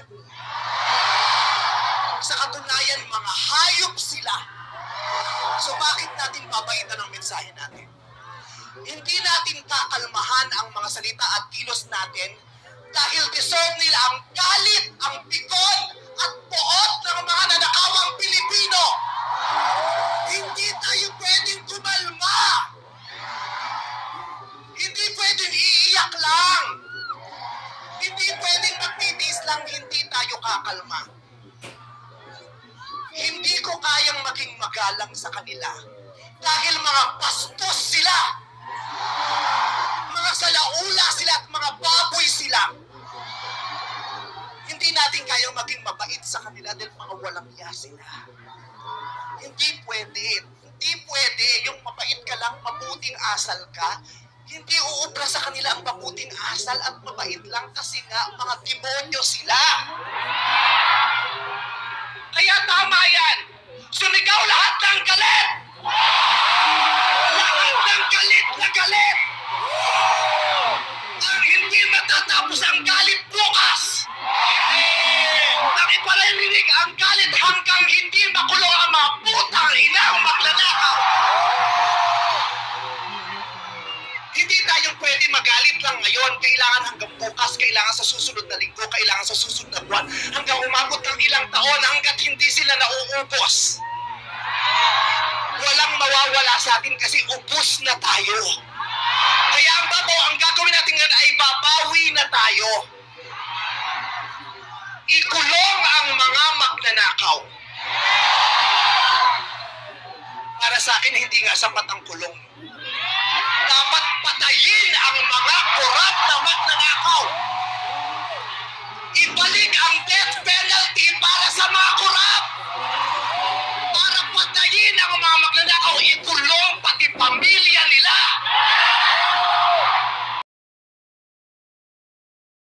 mabait. Sa katunayan, mga hayop sila. So bakit natin babaitan ang mensahe natin? Hindi natin kakalmahan ang mga salita at kilos natin dahil deserve nila ang galit, ang pikon, at poot ng mga nanakawang Pilipino. Hindi tayo pwedeng kumalma. Hindi pwedeng iiyak lang. Hindi pwedeng magtitiis lang, hindi tayo kakalma. Hindi ko kayang maging magalang sa kanila dahil mga bastos sila. Mga salaula sila at mga baboy sila. Hindi natin kayang maging mabait sa kanila dahil mga walang iya sila. Hindi pwede. Hindi pwede. Yung mabait ka lang, mabuting asal ka, hindi uubra sa kanila ang mabuting asal at mabait lang kasi nga mga demonyo sila. Kaya tama yan. Sumigaw lahat ng galit. Lahat ng galit na galit. Ang hindi matatapos ang galit bukas. Ang iparinig ang galit hanggang hindi makulong ang mga putang inang magnanakaw. Hindi tayo pwede magalit lang ngayon. Kailangan hanggang bukas, kailangan sa susunod na linggo, kailangan sa susunod na buwan, hanggang umabot ng ilang taon hanggat hindi sila nauubos. Walang mawawala sa atin kasi ubos na tayo. Kaya ang gagawin natin ngayon ay babawi na tayo. Ikulong ang mga magnanakaw. Para sa akin, hindi nga sapat ang kulong. Dapat patayin ang mga korap na magnanakaw. Ibalik ang death penalty para sa mga korap.